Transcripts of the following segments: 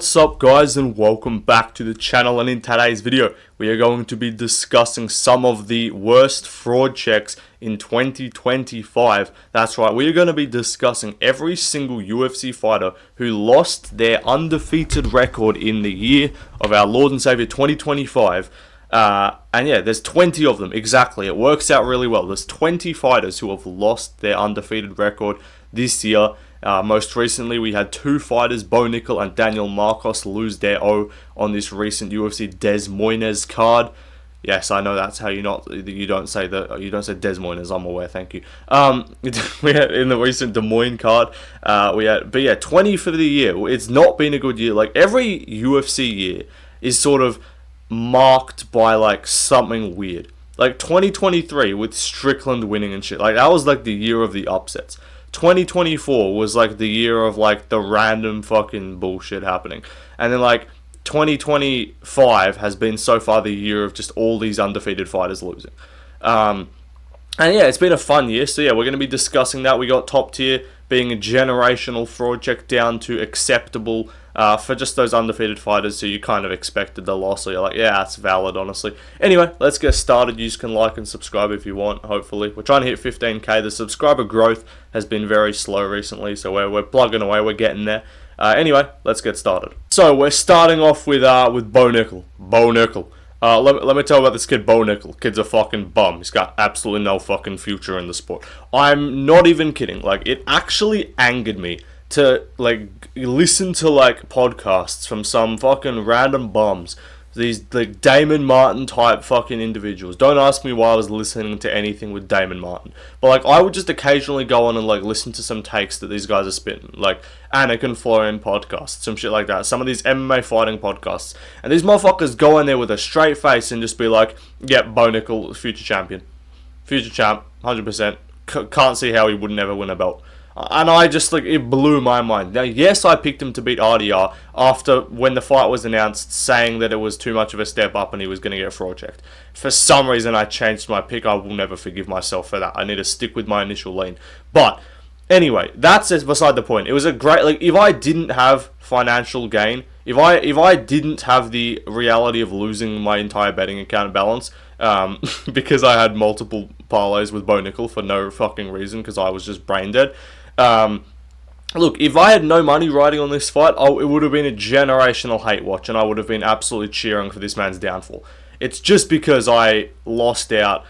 What's up guys, and welcome back to the channel. And in today's video we are going to be discussing some of the worst fraud checks in 2025. That's right, we are going to be discussing every single UFC fighter who lost their undefeated record in the year of our Lord and Savior 2025. And yeah, there's 20 of them, exactly. It works out really well. There's 20 fighters who have lost their undefeated record this year. Most recently, we had two fighters, Bo Nickel and Daniel Marcos, lose their O on this recent UFC Des Moines card. Yes, I know that's how you don't say Des Moines. I'm aware, thank you. We had in the recent Des Moines card, but yeah, 20 for the year. It's not been a good year. Like every UFC year is sort of marked by like something weird. Like 2023 with Strickland winning and shit. Like that was like the year of the upsets. 2024 was like the year of like the random fucking bullshit happening. And then like 2025 has been so far the year of just all these undefeated fighters losing. And yeah, it's been a fun year. So yeah, we're going to be discussing that. We got top tier being a generational fraud check down to acceptable for just those undefeated fighters who you kind of expected the loss. So you're like, yeah, that's valid, honestly. Anyway, let's get started. You can like and subscribe if you want, hopefully. We're trying to hit 15k. The subscriber growth has been very slow recently, so we're plugging away. We're getting there. Anyway, let's get started. So we're starting off with Bo Nickel. Bo Nickel. Let me tell you about this kid, Bo Nickel. Kid's a fucking bum. He's got absolutely no fucking future in the sport. I'm not even kidding. Like, it actually angered me to, like, listen to, like, podcasts from some fucking random bums. These, like, Damon Martin type fucking individuals. Don't ask me why I was listening to anything with Damon Martin. But, like, I would just occasionally go on and, like, listen to some takes that these guys are spitting. Like, Anakin Florian podcasts, some shit like that. Some of these MMA fighting podcasts. And these motherfuckers go in there with a straight face and just be like, yep, Bo Nickel, future champion. Future champ, 100%. Can't see how he would never win a belt. And I just, like, it blew my mind. Now, yes, I picked him to beat RDR after, when the fight was announced, saying that it was too much of a step up and he was going to get fraud checked. For some reason, I changed my pick. I will never forgive myself for that. I need to stick with my initial lean. But, anyway, that's beside the point. It was a great, like, if I didn't have financial gain, if I didn't have the reality of losing my entire betting account balance, because I had multiple parlays with Bo Nickel for no fucking reason, because I was just brain dead. Look, if I had no money riding on this fight, it would have been a generational hate watch, and I would have been absolutely cheering for this man's downfall. It's just because I lost out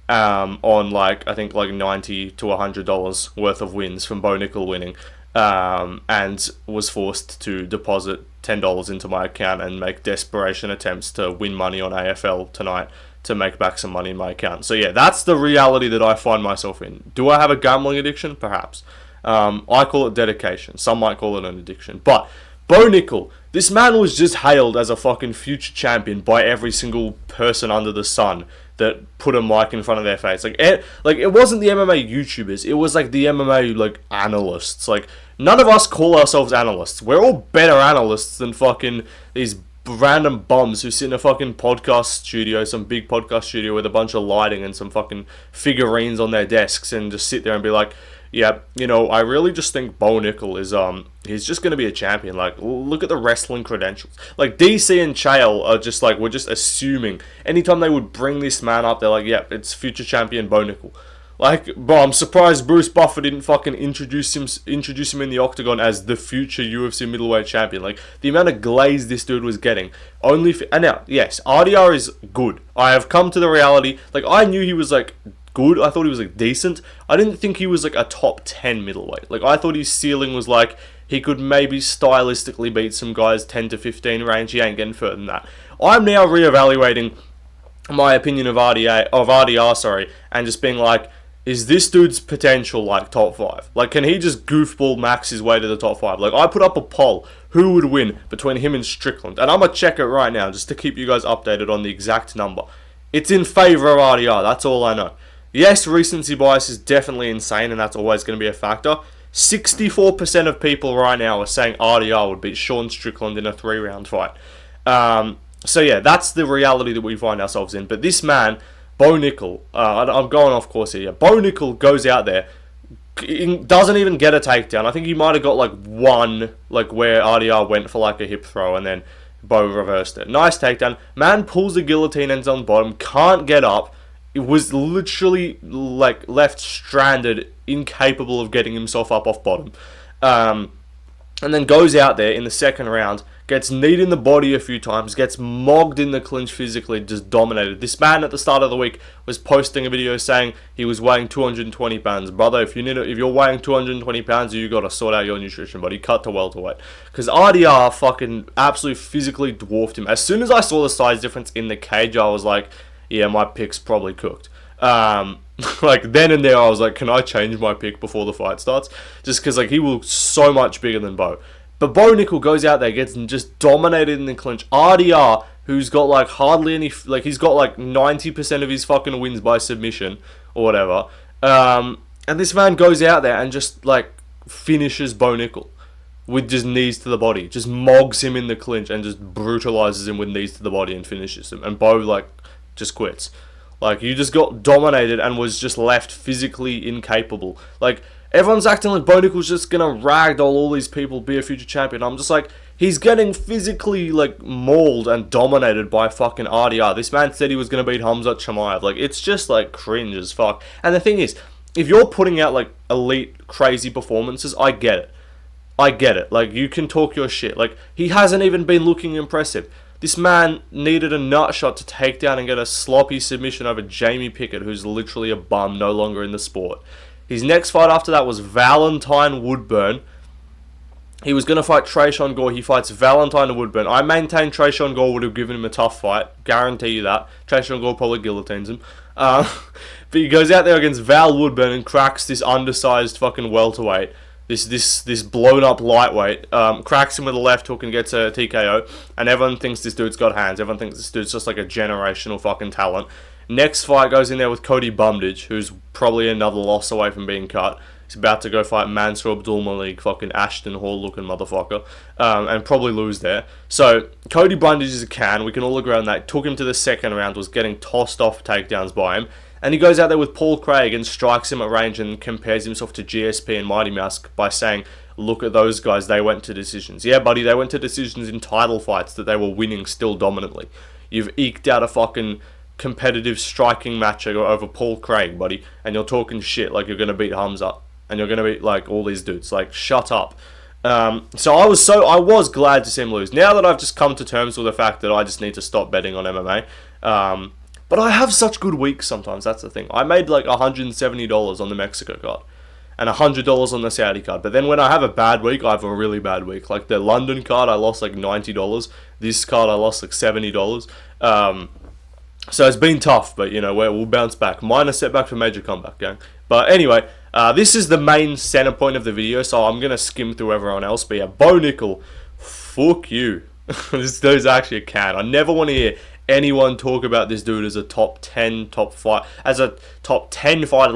on, like, I think like $90 to $100 worth of wins from Bo Nickel winning, and was forced to deposit $10 into my account and make desperation attempts to win money on AFL tonight to make back some money in my account. So yeah, that's the reality that I find myself in. Do I have a gambling addiction? Perhaps. I call it dedication. Some might call it an addiction. But Bo Nickel, this man was just hailed as a fucking future champion by every single person under the sun that put a mic in front of their face. Like it wasn't the MMA YouTubers. It was like the MMA like analysts. Like, none of us call ourselves analysts. We're all better analysts than fucking these random bums who sit in a fucking podcast studio, some big podcast studio with a bunch of lighting and some fucking figurines on their desks, and just sit there and be like, yeah, you know, I really just think Bo Nickel is, he's just going to be a champion. Like, look at the wrestling credentials. Like, DC and Chael are just like, we're just assuming. Anytime they would bring this man up, they're like, yeah, it's future champion Bo Nickel. Like, bro, I'm surprised Bruce Buffer didn't fucking introduce him in the octagon as the future UFC middleweight champion. Like, the amount of glaze this dude was getting. And now, yes, RDR is good. I have come to the reality. Like, I knew he was, like, good. I thought he was, like, decent. I didn't think he was, like, a top 10 middleweight. Like, I thought his ceiling was, like, he could maybe stylistically beat some guys 10 to 15 range. He ain't getting further than that. I'm now reevaluating my opinion of RDR, and just being like, is this dude's potential, like, top 5? Like, can he just goofball max his way to the top 5? Like, I put up a poll, who would win between him and Strickland? And I'm going to check it right now, just to keep you guys updated on the exact number. It's in favour of RDR, that's all I know. Yes, recency bias is definitely insane, and that's always going to be a factor. 64% of people right now are saying RDR would beat Sean Strickland in a 3-round fight. So yeah, that's the reality that we find ourselves in. But this man, Bo Nickel, I'm going off course here. Bo Nickel goes out there, doesn't even get a takedown. I think he might have got like one, like where RDR went for like a hip throw and then Bo reversed it. Nice takedown. Man pulls the guillotine, ends on bottom, can't get up. It was literally like left stranded, incapable of getting himself up off bottom. And then goes out there in the second round, gets kneed in the body a few times, gets mogged in the clinch physically, just dominated. This man at the start of the week was posting a video saying he was weighing 220 pounds. Brother, if you're weighing 220 pounds, you got to sort out your nutrition, buddy. Cut to welterweight. Because RDR fucking absolutely physically dwarfed him. As soon as I saw the size difference in the cage, I was like, yeah, my pick's probably cooked. Like then and there I was like, can I change my pick before the fight starts? Just because like he was so much bigger than Bo. But Bo Nickel goes out there, gets just dominated in the clinch. RDR, who's got like hardly any, like he's got like 90% of his fucking wins by submission or whatever. And this man goes out there and just like finishes Bo Nickel with just knees to the body. Just mogs him in the clinch and just brutalizes him with knees to the body and finishes him. And Bo like just quits. Like, you just got dominated and was just left physically incapable. Like, everyone's acting like Bo Nickel's just gonna ragdoll all these people, be a future champion. I'm just like, he's getting physically, like, mauled and dominated by fucking RDR. This man said he was gonna beat Hamzat Chimaev. Like, it's just, like, cringe as fuck. And the thing is, if you're putting out, like, elite, crazy performances, I get it. I get it. Like, you can talk your shit. Like, he hasn't even been looking impressive. This man needed a nut shot to take down and get a sloppy submission over Jamie Pickett, who's literally a bum, no longer in the sport. His next fight after that was Valentine Woodburn. He was going to fight Trayshawn Gore. He fights Valentine Woodburn. I maintain Trayshawn Gore would have given him a tough fight. Guarantee you that. Trayshawn Gore probably guillotines him. But he goes out there against Val Woodburn and cracks this undersized fucking welterweight. This blown up lightweight, cracks him with a left hook and gets a TKO, and everyone thinks this dude's got hands. Everyone thinks this dude's just like a generational fucking talent. Next fight goes in there with Cody Bumditch, who's probably another loss away from being cut. He's about to go fight Mansour Abdul-Malik, fucking Ashton Hall looking motherfucker, and probably lose there. So Cody Bumditch is a can. We can all agree on that. Took him to the second round, was getting tossed off takedowns by him. And he goes out there with Paul Craig and strikes him at range and compares himself to GSP and Mighty Mouse by saying, look at those guys, they went to decisions. Yeah, buddy, they went to decisions in title fights that they were winning still dominantly. You've eked out a fucking competitive striking match over Paul Craig, buddy, and you're talking shit like you're going to beat Hamzat. And you're going to beat, like, all these dudes. Like, shut up. So I was glad to see him lose. Now that I've just come to terms with the fact that I just need to stop betting on MMA, but I have such good weeks sometimes, that's the thing. I made like $170 on the Mexico card and $100 on the Saudi card. But then when I have a bad week, I have a really bad week. Like the London card, I lost like $90. This card, I lost like $70. So it's been tough, but you know, we'll bounce back. Minor setback for major comeback, gang. But anyway, this is the main center point of the video, so I'm going to skim through everyone else. But yeah, Bo Nickel, fuck you. This dude's actually a can. I never want to hear anyone talk about this dude as a top 10 fighter,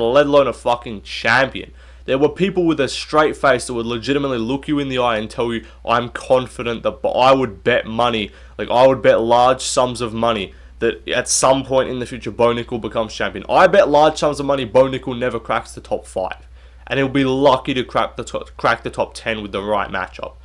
let alone a fucking champion. There were people with a straight face that would legitimately look you in the eye and tell you, I'm confident that I would bet money, like I would bet large sums of money that at some point in the future Bo Nickel becomes champion. I bet large sums of money Bo Nickel never cracks the top 5. And he'll be lucky to crack the top 10 with the right matchup.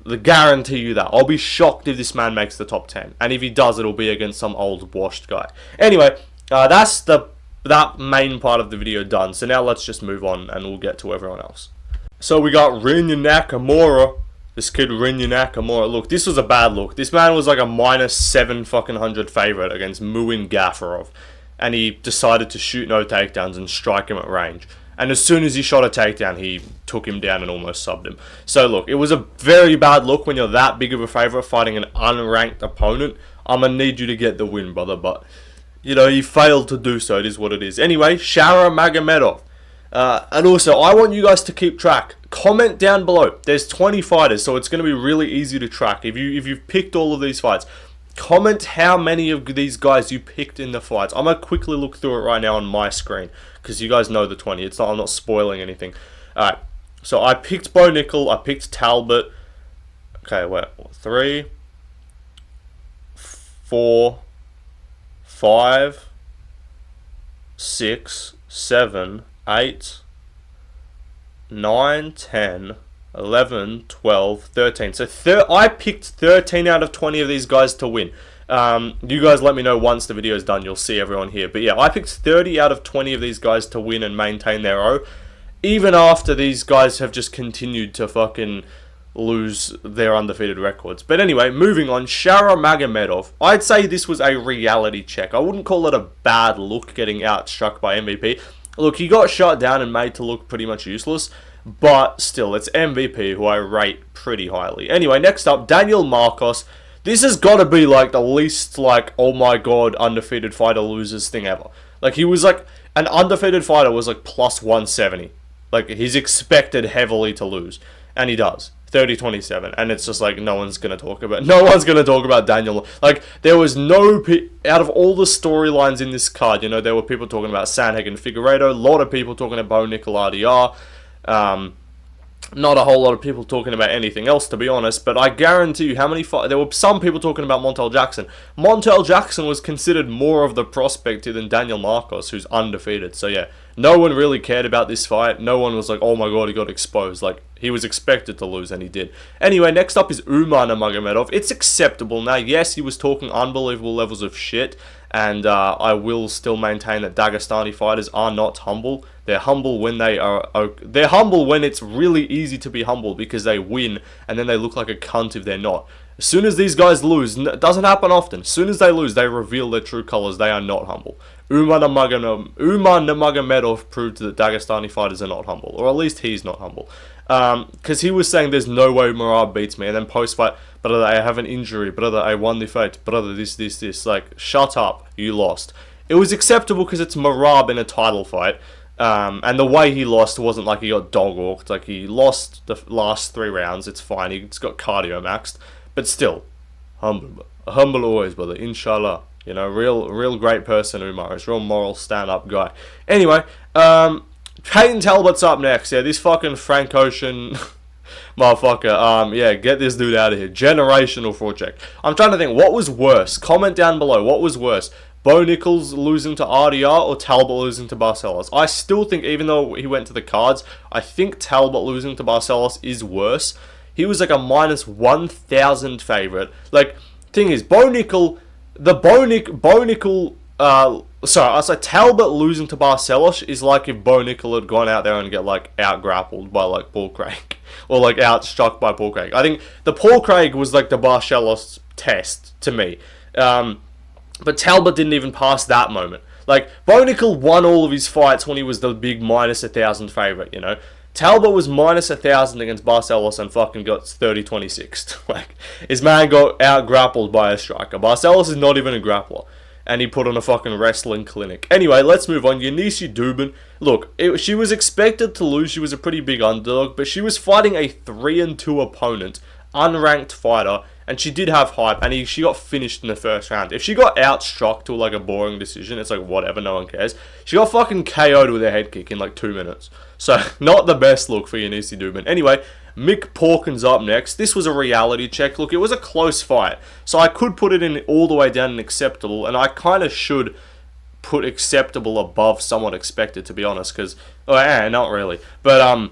I guarantee you that. I'll be shocked if this man makes the top 10. And if he does, it'll be against some old washed guy. Anyway, that's that main part of the video done. So now let's just move on and we'll get to everyone else. So we got Ren Nakamura. This kid Ren Nakamura. Look, this was a bad look. This man was like a -7 fucking 100 favorite against Muin Gafarov. And he decided to shoot no takedowns and strike him at range. And as soon as he shot a takedown, he took him down and almost subbed him. So look, it was a very bad look when you're that big of a favourite fighting an unranked opponent. I'm going to need you to get the win, brother. But, you know, you failed to do so. It is what it is. Anyway, Shara Magomedov. And also, I want you guys to keep track. Comment down below. There's 20 fighters, so it's going to be really easy to track. If you've picked all of these fights, comment how many of these guys you picked in the fights. I'm going to quickly look through it right now on my screen, because you guys know the 20. I'm not spoiling anything. Alright, so I picked Bo Nickel, I picked Talbot. Okay, wait, 3, 4, 5, 6, 7, 8, 9, 10, 11, 12, 13. So I picked 13 out of 20 of these guys to win. You guys let me know once the video is done. You'll see everyone here. But yeah, I picked 30 out of 20 of these guys to win and maintain their O. Even after these guys have just continued to fucking lose their undefeated records. But anyway, moving on. Shara Magomedov. I'd say this was a reality check. I wouldn't call it a bad look getting outstruck by MVP. Look, he got shot down and made to look pretty much useless. But still, it's MVP, who I rate pretty highly. Anyway, next up, Daniel Marcos. This has got to be like the least like, oh my god, undefeated fighter loses thing ever. Like, he was like, an undefeated fighter was like plus 170. Like, he's expected heavily to lose. And he does. 30-27, and it's just like no one's gonna talk about Daniel. Like, there was out of all the storylines in this card, you know, there were people talking about Sandhagen Figueiredo, a lot of people talking about Bo Nickel RDR, not a whole lot of people talking about anything else, to be honest. But I guarantee you, there were some people talking about Montel Jackson. Montel Jackson was considered more of the prospect than Daniel Marcos, who's undefeated. So yeah, no one really cared about this fight. No one was like, oh my god, he got exposed. Like, he was expected to lose, and he did. Anyway, next up is Umar Nurmagomedov. It's acceptable. Now, yes, he was talking unbelievable levels of shit, and I will still maintain that Dagestani fighters are not humble. They're humble when they're humble when it's really easy to be humble because they win, and then they look like a cunt if they're not. As soon as these guys lose, it doesn't happen often. As soon as they lose, they reveal their true colors. They are not humble. Umar Nurmagomedov proved that Dagestani fighters are not humble, or at least he's not humble. Because he was saying there's no way Merab beats me, and then post-fight, brother, I have an injury, brother, I won the fight, brother, this. Like, shut up, you lost. It was acceptable because it's Merab in a title fight, and the way he lost wasn't like he got dog-walked. Like, he lost the last 3 rounds, it's fine, he's got cardio maxed, but still, humble always, brother, inshallah. You know, real great person, Umar is, real moral stand-up guy. Anyway, Payeyton Talbot's up next. Yeah, this fucking Frank Ocean motherfucker. Yeah, get this dude out of here. Generational fraud check. I'm trying to think, what was worse? Comment down below, what was worse? Bo Nichols losing to RDR or Talbot losing to Barcelos? I still think, even though he went to the cards, I think Talbot losing to Barcelos is worse. He was like a minus 1,000 favorite. Like, thing is, Talbot losing to Barcelos is like if Bo Nickel had gone out there and get like out-grappled by like Paul Craig. Or like outstruck by Paul Craig. I think the Paul Craig was like the Barcelos test to me. But Talbot didn't even pass that moment. Like, Bo Nickel won all of his fights when he was the big minus 1,000 favourite, you know. Talbot was minus 1,000 against Barcelos and fucking got 30-26. Like, his man got out-grappled by a striker. Barcelos is not even a grappler. And he put on a fucking wrestling clinic. Anyway, let's move on. Yanishi Dubin. Look, she was expected to lose. She was a pretty big underdog. But she was fighting a 3-2 opponent. Unranked fighter. And she did have hype. And she got finished in the first round. If she got outstruck to like a boring decision, it's like whatever, no one cares. She got fucking KO'd with a head kick in like 2 minutes. So, not the best look for Yanishi Dubin. Anyway, Mick Porkins up next. This was a reality check. Look, it was a close fight. So I could put it in all the way down in acceptable. And I kind of should put acceptable above somewhat expected, to be honest. Because, not really. But,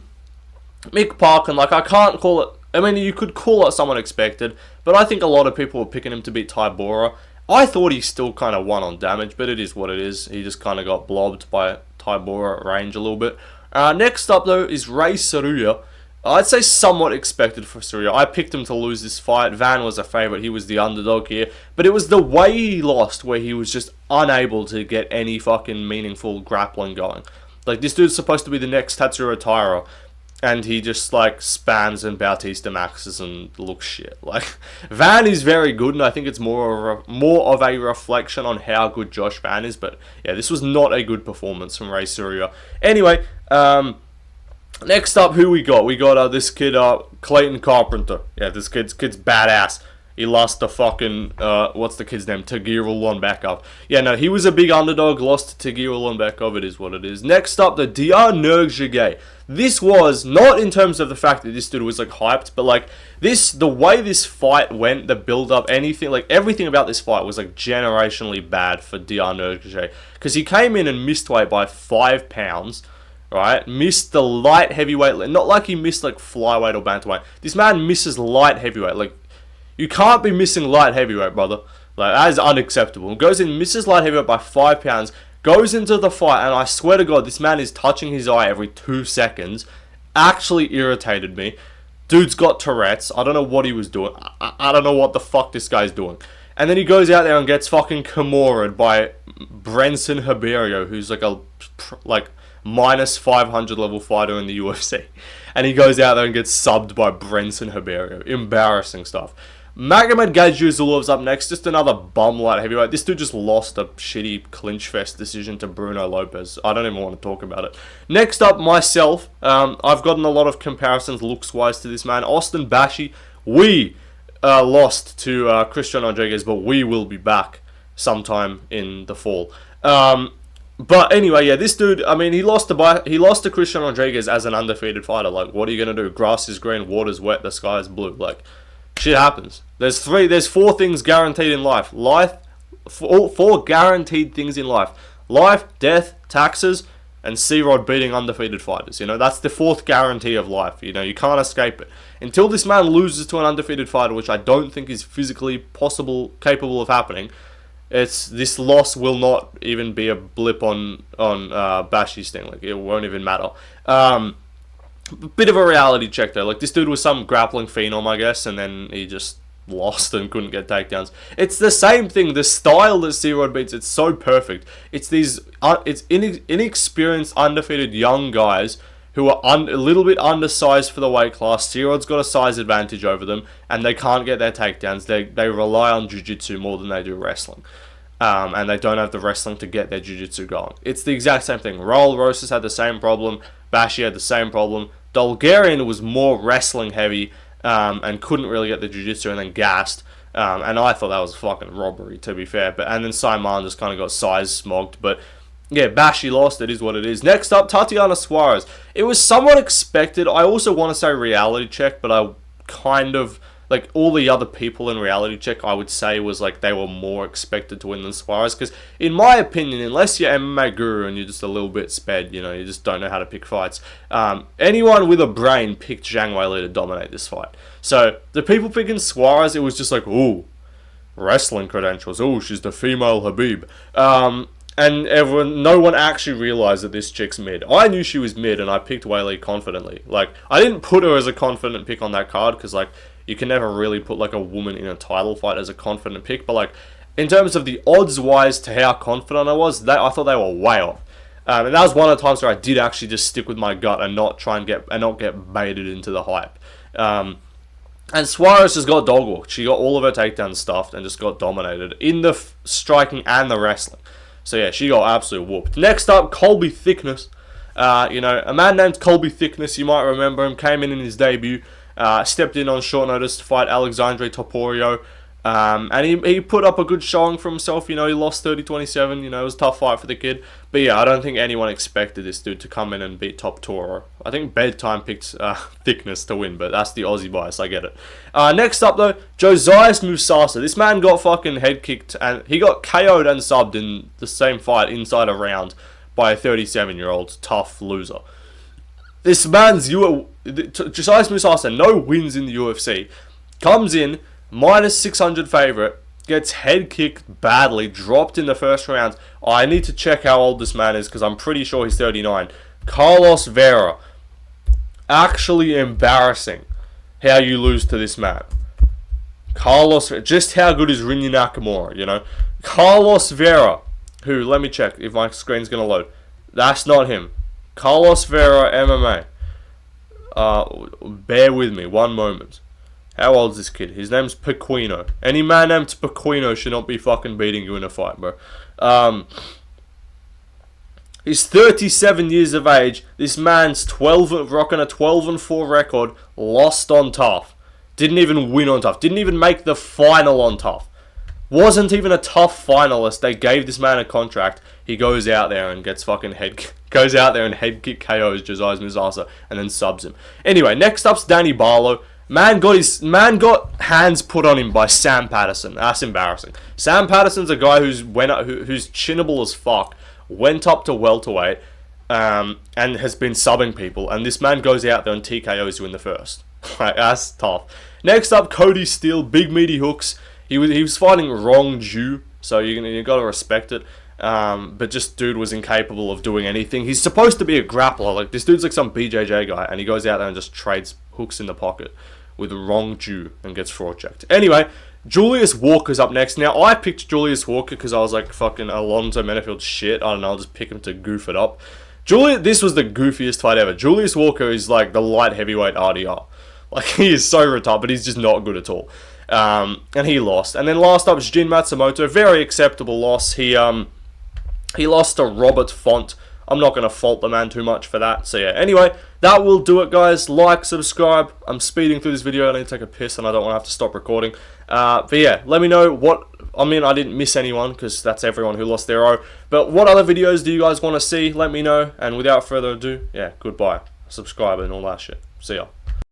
Mick Porkins, like, I can't call it... I mean, you could call it somewhat expected. But I think a lot of people were picking him to beat Tybura. I thought he still kind of won on damage. But it is what it is. He just kind of got blobbed by Tybura at range a little bit. Next up, though, is Ray Saruya. I'd say somewhat expected for Saruya. I picked him to lose this fight. Van was a favourite. He was the underdog here. But it was the way he lost where he was just unable to get any fucking meaningful grappling going. Like, this dude's supposed to be the next Tatsuro Taira. And he just, like, spams and Bautista maxes and looks shit. Like, Van is very good, and I think it's more of a reflection on how good Josh Van is. But, yeah, this was not a good performance from Ray Saruya. Anyway, next up, who we got? We got this kid, Clayton Carpenter. Yeah, this kid's badass. He lost to fucking, what's the kid's name? Tagir Ulanbekov. Yeah, no, he was a big underdog, lost to Tagir Ulanbekov, it is what it is. Next up, the Diar Nurgzhigay. This was, not in terms of the fact that this dude was, like, hyped, but, like, the way this fight went, the build-up, anything, like, everything about this fight was, like, generationally bad for Diar Nurgzhigay. Because he came in and missed weight by 5 pounds, right? Missed the light heavyweight. Not like he missed like flyweight or bantamweight. This man misses light heavyweight. Like, you can't be missing light heavyweight, brother. Like, that is unacceptable. Goes in, misses light heavyweight by 5 pounds. Goes into the fight, and I swear to God, this man is touching his eye every 2 seconds. Actually irritated me. Dude's got Tourette's. I don't know what he was doing. I don't know what the fuck this guy's doing. And then he goes out there and gets fucking Kimura'd by Brenson Hiberio, who's like a minus 500 level fighter in the UFC. And he goes out there and gets subbed by Brenson Hiberio. Embarrassing stuff. Magomed Gadjuzulov's up next, just another bum light heavyweight. This dude just lost a shitty clinch fest decision to Bruno Lopez. I don't even want to talk about it. Next up, myself. I've gotten a lot of comparisons looks-wise to this man. Austin Bashi, we lost to Christian Rodriguez, but we will be back sometime in the fall. But anyway, yeah, this dude, I mean, he lost to Christian Rodriguez as an undefeated fighter. Like, what are you going to do? Grass is green, water's wet, the sky is blue. Like, shit happens. There's 4 things guaranteed in life. Four guaranteed things in life. Life, death, taxes, and C-Rod beating undefeated fighters. You know, that's the 4th guarantee of life. You know, you can't escape it. Until this man loses to an undefeated fighter, which I don't think is physically capable of happening, this loss will not even be a blip on Bashi's thing. Like, it won't even matter. Bit of a reality check though. Like, this dude was some grappling phenom, I guess, and then he just lost and couldn't get takedowns. It's the same thing. The style that C-Rod beats, it's so perfect. It's these inexperienced, undefeated young guys who are a little bit undersized for the weight class. C-Rod's got a size advantage over them, and they can't get their takedowns. They rely on jiu-jitsu more than they do wrestling. And they don't have the wrestling to get their jiu-jitsu going. It's the exact same thing. Raul Rosas had the same problem. Bashi had the same problem. Bulgarian was more wrestling heavy and couldn't really get the jiu-jitsu and then gassed. And I thought that was fucking robbery, to be fair. And then Simon just kind of got size smogged. But yeah, Bashi lost. It is what it is. Next up, Tatiana Suarez. It was somewhat expected. I also want to say reality check, but I kind of... Like, all the other people in reality check, I would say, was like they were more expected to win than Suarez. Because, in my opinion, unless you're MMA guru and you're just a little bit sped, you know, you just don't know how to pick fights, anyone with a brain picked Zhang Weili to dominate this fight. So, the people picking Suarez, it was just like, ooh, wrestling credentials. Ooh, she's the female Habib. And no one actually realized that this chick's mid. I knew she was mid, and I picked Weili confidently. Like, I didn't put her as a confident pick on that card, because, like, you can never really put, like, a woman in a title fight as a confident pick. But, like, in terms of the odds-wise to how confident I was, I thought they were way off. And that was one of the times where I did actually just stick with my gut and not get baited into the hype. And Suarez just got dog walked. She got all of her takedowns stuffed and just got dominated in the striking and the wrestling. So, yeah, she got absolutely whooped. Next up, Colby Thickness. You know, a man named Colby Thickness, you might remember him, came in his debut. Stepped in on short notice to fight Alexandre Topuria. And he put up a good showing for himself. You know, he lost 30-27. You know, it was a tough fight for the kid. But yeah, I don't think anyone expected this dude to come in and beat Topuria. I think Bedtime picked Thickness to win, but that's the Aussie bias. I get it. Next up, though, Josias Musasa. This man got fucking head kicked, and he got KO'd and subbed in the same fight inside a round by a 37-year-old tough loser. This man's Josias Musasa, no wins in the UFC, comes in, minus 600 favourite, gets head kicked badly, dropped in the first round. I need to check how old this man is, because I'm pretty sure he's 39. Carlos Vera. Actually embarrassing how you lose to this man. Just how good is Ren Nakamura, you know? Carlos Vera, who, let me check if my screen's going to load. That's not him. Carlos Vera MMA. Bear with me, one moment. How old is this kid? His name's Pequeno. Any man named Pequeno should not be fucking beating you in a fight, bro. He's 37 years of age. This man's rocking a 12-4 record. Lost on TUF. Didn't even win on TUF. Didn't even make the final on TUF. Wasn't even a TUF finalist. They gave this man a contract. He goes out there and gets fucking head kick KOs Josias Musasa and then subs him. Anyway, next up's Danny Barlow. Man got hands put on him by Sam Patterson. That's embarrassing. Sam Patterson's a guy who's chinnable as fuck. Went up to welterweight. and has been subbing people, and this man goes out there and TKOs you in the first. Like, that's tough. Next up, Cody Steele, big meaty hooks. He was fighting Wrong Jew, so you gotta respect it. But just dude was incapable of doing anything. He's supposed to be a grappler. Like, this dude's like some BJJ guy, and he goes out there and just trades hooks in the pocket with Wrong Jew and gets fraud checked. Anyway, Julius Walker's up next. Now, I picked Julius Walker because I was like, fucking Alonzo Menafield shit. I don't know, I'll just pick him to goof it up. This was the goofiest fight ever. Julius Walker is like the light heavyweight RDR. Like, he is so retarded, but he's just not good at all. And he lost. And then last up is Jin Matsumoto. Very acceptable loss. He lost to Robert Font. I'm not going to fault the man too much for that. So yeah, anyway, that will do it, guys. Like, subscribe. I'm speeding through this video. I need to take a piss and I don't want to have to stop recording. But yeah, let me know what... I mean, I didn't miss anyone because that's everyone who lost their O. But what other videos do you guys want to see? Let me know. And without further ado, yeah, goodbye. Subscribe and all that shit. See ya.